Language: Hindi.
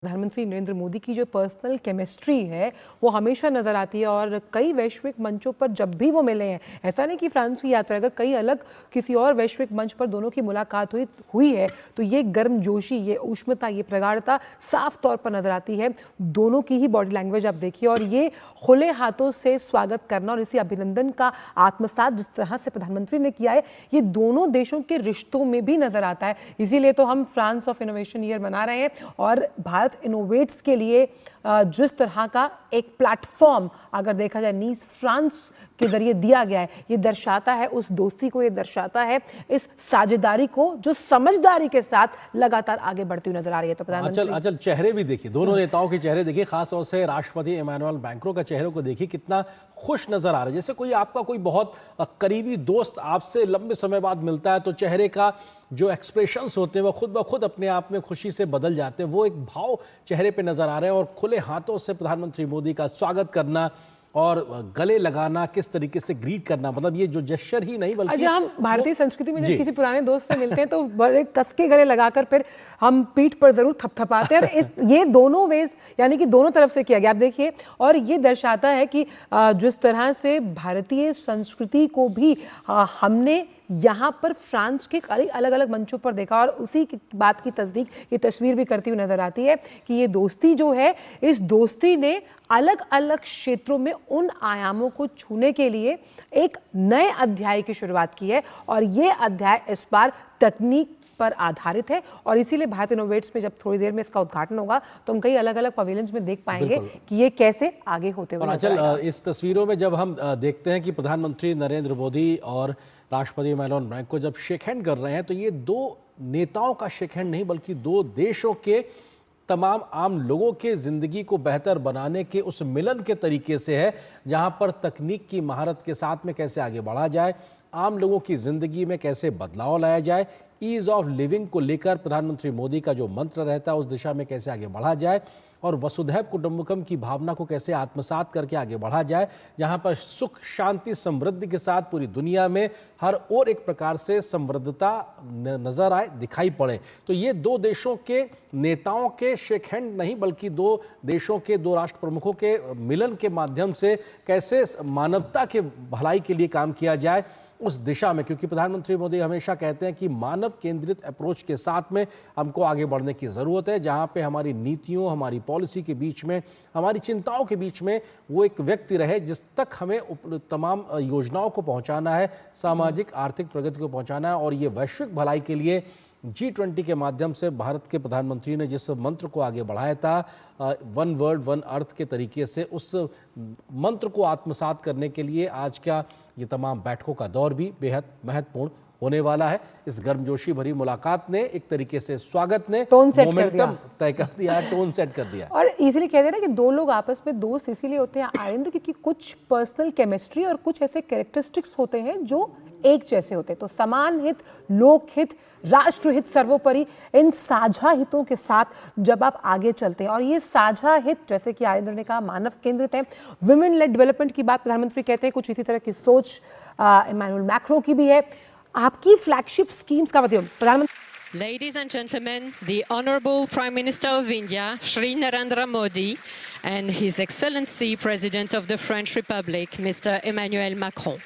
प्रधानमंत्री नरेंद्र मोदी की जो पर्सनल केमिस्ट्री है वो हमेशा नजर आती है और कई वैश्विक मंचों पर जब भी वो मिले हैं, ऐसा नहीं कि फ्रांस की यात्रा, अगर कई अलग किसी और वैश्विक मंच पर दोनों की मुलाकात हुई है तो ये गर्मजोशी, ये ऊष्मता, ये प्रगाढ़ता साफ तौर पर नजर आती है। दोनों की ही बॉडी लैंग्वेज आप देखिए और ये खुले हाथों से स्वागत करना और इसी अभिनंदन का आत्मसात जिस तरह से प्रधानमंत्री ने किया है, ये दोनों देशों के रिश्तों में भी नजर आता है। इसीलिए तो हम फ्रांस ऑफ इनोवेशन ईयर मना रहे हैं और भारत इनोवेट्स के लिए जिस तरह का एक प्लेटफॉर्म अगर देखा जाए नीस फ्रांस के जरिए दिया गया है, ये दर्शाता है उस दोस्ती को, ये दर्शाता है इस साझेदारी को जो समझदारी के साथ लगातार आगे बढ़ती हुई नजर आ रही है। तो प्रधानमंत्री चेहरे भी देखिए, दोनों नेताओं के चेहरे देखिए, खासतौर से राष्ट्रपति इमैनुअल मैक्रों का चेहरे को देखिए, कितना खुश नजर आ रहा है। जैसे कोई आपका कोई बहुत करीबी दोस्त आपसे लंबे समय बाद मिलता है तो चेहरे का जो एक्सप्रेशंस होते हैं वो खुद ब खुद अपने आप में खुशी से बदल जाते हैं। वो एक भाव चेहरे पे नजर आ रहे हैं और खुले हाथों से प्रधानमंत्री मोदी का स्वागत करना और गले लगाना, किस तरीके से ग्रीट करना, मतलब ये जो जेस्चर ही नहीं बल्कि हम भारतीय संस्कृति में जब किसी पुराने दोस्त से मिलते हैं तो बड़े कस के गले लगाकर फिर हम पीठ पर जरूर थपथपाते हैं और ये दोनों वेज यानी कि दोनों तरफ से किया गया, आप देखिए। और ये दर्शाता है कि जिस तरह से भारतीय संस्कृति को भी हमने यहाँ पर फ्रांस के कई अलग अलग मंचों पर देखा और उसी की बात की तस्दीक ये तस्वीर भी करती हुई नजर आती है कि ये दोस्ती जो है, इस दोस्ती ने अलग अलग क्षेत्रों में उन आयामों को छूने के लिए एक नए अध्याय की शुरुआत की है और ये अध्याय इस बार तकनीक पर आधारित है और इसीलिए भारत इनोवेट्स में जब थोड़ी देर में इसका उद्घाटन होगा तो हम कई अलग अलग पवेलियंस में देख पाएंगे कि ये कैसे आगे होते हुए नजर आएगा। इस तस्वीरों में जब हम देखते हैं कि प्रधानमंत्री नरेंद्र मोदी और राष्ट्रपति इमैनुअल मैक्रों जब शेक हैंड कर रहे हैं तो ये दो नेताओं का शेक हैंड नहीं बल्कि दो देशों के तमाम आम लोगों के जिंदगी को बेहतर बनाने के उस मिलन के तरीके से है, जहां पर तकनीक की महारत के साथ में कैसे आगे बढ़ा जाए, आम लोगों की जिंदगी में कैसे बदलाव लाया जाए, ईज ऑफ लिविंग को लेकर प्रधानमंत्री मोदी का जो मंत्र रहता है उस दिशा में कैसे आगे बढ़ा जाए और वसुधैव कुटुंबकम की भावना को कैसे आत्मसात करके आगे बढ़ा जाए, जहां पर सुख शांति समृद्धि के साथ पूरी दुनिया में हर और एक प्रकार से समृद्धता नजर आए, दिखाई पड़े। तो ये दो देशों के नेताओं के शेक हैंड नहीं बल्कि दो देशों के दो राष्ट्र प्रमुखों के मिलन के माध्यम से कैसे मानवता के भलाई के लिए काम किया जाए उस दिशा में, क्योंकि प्रधानमंत्री मोदी हमेशा कहते हैं कि मानव केंद्रित अप्रोच के साथ में हमको आगे बढ़ने की ज़रूरत है, जहां पे हमारी नीतियों, हमारी पॉलिसी के बीच में, हमारी चिंताओं के बीच में वो एक व्यक्ति रहे जिस तक हमें तमाम योजनाओं को पहुंचाना है, सामाजिक आर्थिक प्रगति को पहुंचाना है। और ये वैश्विक भलाई के लिए G20 के माध्यम से भारत के प्रधानमंत्री ने जिस मंत्र को आगे बढ़ाया था, वन वर्ल्ड वन अर्थ के तरीके से, उस मंत्र को आत्मसात करने के लिए आज का ये तमाम बैठकों का दौर भी बेहद महत्वपूर्ण होने वाला है। इस गर्मजोशी भरी मुलाकात ने एक तरीके से स्वागत ने मोमेंटम तय कर दिया, टोन सेट कर दिया। और इसीलिए कहते हैं ना कि दो लोग आपस में दोस्त इसीलिए होते हैं आनंद, क्योंकि कुछ पर्सनल केमिस्ट्री और कुछ ऐसे कैरेक्टरिस्टिक्स होते हैं जो एक जैसे होते हैं। तो समान हित, लोकहित, राष्ट्रहित सर्वोपरि, इन साझा हितों के साथ जब आप आगे चलते हैं और ये साझा हित जैसे कि आरिंदर ने कहा मानव केंद्रित है, विमेन लेड डेवलपमेंट की बात प्रधानमंत्री कहते हैं, कुछ इसी तरह की सोच इमैनुअल मैक्रों की भी है। आपकी फ्लैगशिप स्कीम्स का बताइए प्रधानमंत्री। Ladies and gentlemen, the Honorable Prime Minister of India, Shri Narendra Modi, and His Excellency President of the French Republic, Mr. Emmanuel Macron.